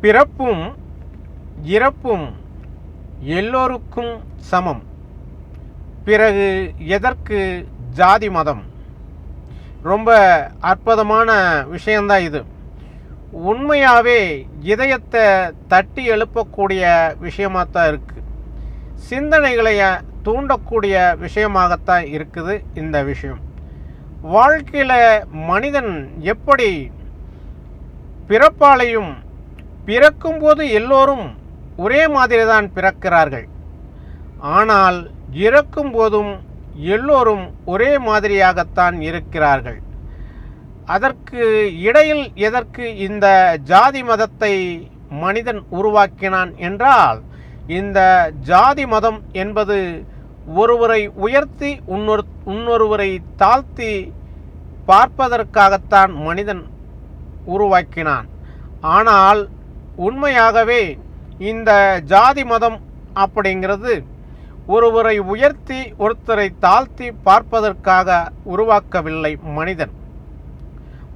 பிறப்பும் இறப்பும் எல்லோருக்கும் சமம். பிறகு எதற்கு ஜாதி மதம்? ரொம்ப அற்புதமான விஷயந்தான் இது. உண்மையாகவே இதயத்தை தட்டி எழுப்பக்கூடிய விஷயமாகத்தான் இருக்குது. சிந்தனைகளை தூண்டக்கூடிய விஷயமாகத்தான் இருக்குது இந்த விஷயம். வாழ்க்கையில் மனிதன் எப்படி பிறப்பாலையும் பிறக்கும்போது எல்லோரும் ஒரே மாதிரி தான் பிறக்கிறார்கள். ஆனால் இறக்கும் போதும் எல்லோரும் ஒரே மாதிரியாகத்தான் இருக்கிறார்கள். அதற்கு இடையில் எதற்கு இந்த ஜாதி மதத்தை மனிதன் உருவாக்கினான் என்றால், இந்த ஜாதி மதம் என்பது ஒருவரை உயர்த்தி இன்னொருவரை தாழ்த்தி பார்ப்பதற்காகத்தான் மனிதன் உருவாக்கினான். ஆனால் உண்மையாகவே இந்த ஜாதி மதம் அப்படிங்கிறது ஒருவரை உயர்த்தி ஒருத்தரை தாழ்த்தி பார்ப்பதற்காக உருவாக்கவில்லை மனிதன்.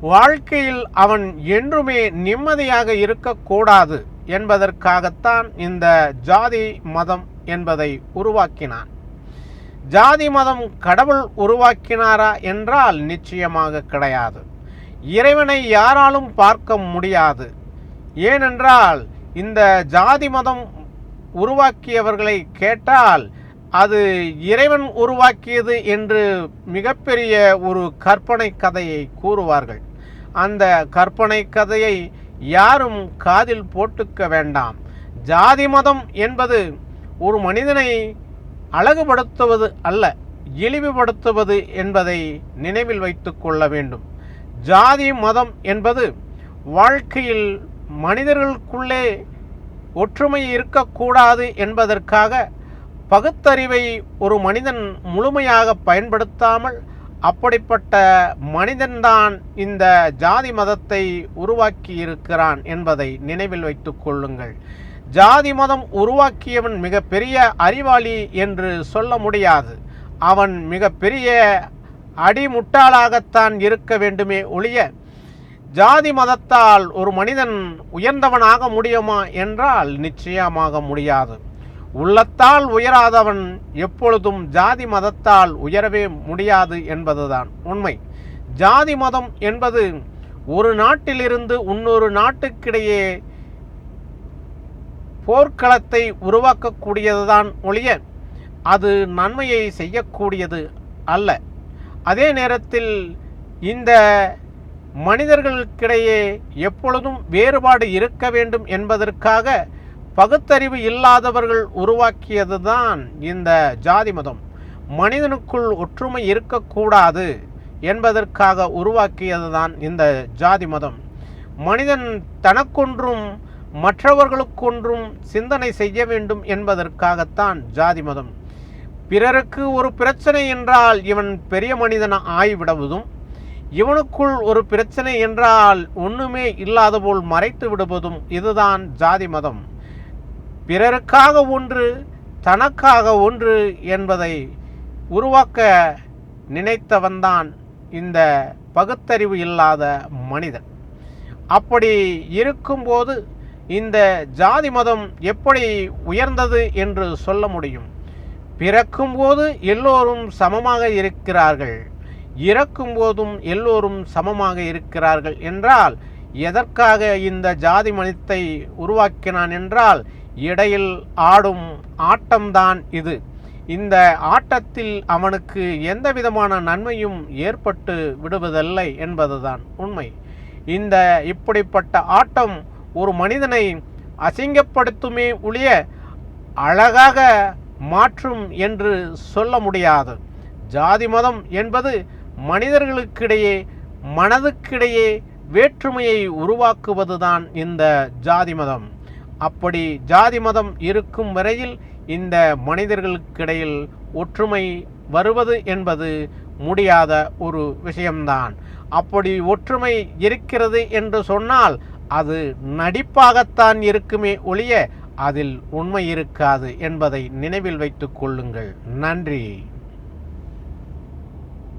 வாழ்க்கையில் அவன் என்றுமே நிம்மதியாக இருக்கக்கூடாது என்பதற்காகத்தான் இந்த ஜாதி மதம் என்பதை உருவாக்கினான். ஜாதி மதம் கடவுள் உருவாக்கினாரா என்றால் நிச்சயமாக கிடையாது. இறைவனை யாராலும் பார்க்க முடியாது. ஏனென்றால் இந்த ஜாதி மதம் உருவாக்கியவர்களை கேட்டால் அது இறைவன் உருவாக்கியது என்று மிகப்பெரிய ஒரு கற்பனை கதையை கூறுவார்கள். அந்த கற்பனை கதையை யாரும் காதில் போட்டுக்க வேண்டாம். ஜாதி மதம் என்பது ஒரு மனிதனை அழகுபடுத்துவது அல்ல, இழிவுபடுத்துவது என்பதை நினைவில் வைத்து கொள்ள வேண்டும். ஜாதி மதம் என்பது வாழ்க்கையில் மனிதர்களுக்குள்ளே ஒற்றுமை இருக்கக்கூடாது என்பதற்காக பகுத்தறிவை ஒரு மனிதன் முழுமையாக பயன்படுத்தாமல் அப்படிப்பட்ட மனிதன்தான் இந்த ஜாதி மதத்தை உருவாக்கி இருக்கிறான் என்பதை நினைவில் வைத்து கொள்ளுங்கள். ஜாதி மதம் உருவாக்கியவன் மிகப்பெரிய அறிவாளி என்று சொல்ல முடியாது. அவன் மிகப்பெரிய அடிமுட்டாளாகத்தான் இருக்க வேண்டுமே ஒழிய ஜாதி மதத்தால் ஒரு மனிதன் உயர்ந்தவனாக முடியுமா என்றால் நிச்சயமாக முடியாது. உள்ளத்தால் உயராதவன் எப்பொழுதும் ஜாதி மதத்தால் உயரவே முடியாது என்பதுதான் உண்மை. ஜாதி மதம் என்பது ஒரு நாட்டிலிருந்து இன்னொரு நாட்டுக்கிடையே போர்க்களத்தை உருவாக்கக்கூடியதுதான் ஒழிய அது நன்மையை செய்யக்கூடியது அல்ல. அதே நேரத்தில் இந்த மனிதர்களுக்கிடையே எப்பொழுதும் வேறுபாடு இருக்க வேண்டும் என்பதற்காக பகுத்தறிவு இல்லாதவர்கள் உருவாக்கியதுதான் இந்த ஜாதி மதம். மனிதனுக்குள் ஒற்றுமை இருக்கக்கூடாது என்பதற்காக உருவாக்கியதுதான் இந்த ஜாதி மதம். மனிதன் தனக்கொன்றும் மற்றவர்களுக்கொன்றும் சிந்தனை செய்ய வேண்டும் என்பதற்காகத்தான் ஜாதி மதம். பிறருக்கு ஒரு பிரச்சனை என்றால் இவன் பெரிய மனிதன் ஆகிவிடுவதும், இவனுக்குள் ஒரு பிரச்சனை என்றால் ஒன்றுமே இல்லாத போல் மறைத்து விடுவதும் இதுதான் ஜாதி மதம். பிறருக்காக ஒன்று தனக்காக ஒன்று என்பதை உருவாக்க நினைத்தவன்தான் இந்த பகுத்தறிவு இல்லாத மனிதன். அப்படி இருக்கும்போது இந்த ஜாதி மதம் எப்படி உயர்ந்தது என்று சொல்ல முடியும்? பிறக்கும்போது எல்லோரும் சமமாக இருக்கிறார்கள், இறக்கும்போதும் எல்லோரும் சமமாக இருக்கிறார்கள் என்றால் எதற்காக இந்த ஜாதி மதத்தை உருவாக்கினான் என்றால் இடையில் ஆடும் ஆட்டம்தான் இது. இந்த ஆட்டத்தில் அவனுக்கு எந்த விதமான நன்மையும் ஏற்பட்டு விடுவதில்லை என்பதுதான் உண்மை. இந்த இப்படிப்பட்ட ஆட்டம் ஒரு மனிதனை அசிங்கப்படுத்துமே ஒழிய அழகாக மாற்றும் என்று சொல்ல முடியாது. ஜாதி மதம் என்பது மனிதர்களுக்கிடையே மனதுக்கிடையே வேற்றுமையை உருவாக்குவதுதான் இந்த ஜாதி மதம். அப்படி ஜாதி மதம் இருக்கும் வரையில் இந்த மனிதர்களுக்கிடையில் ஒற்றுமை வருவது என்பது முடியாத ஒரு விஷயம்தான். அப்படி ஒற்றுமை இருக்கிறது என்று சொன்னால் அது நடிப்பாகத்தான் இருக்குமே ஒழிய அதில் உண்மை இருக்காது என்பதை நினைவில் வைத்துக் கொள்ளுங்கள். நன்றி.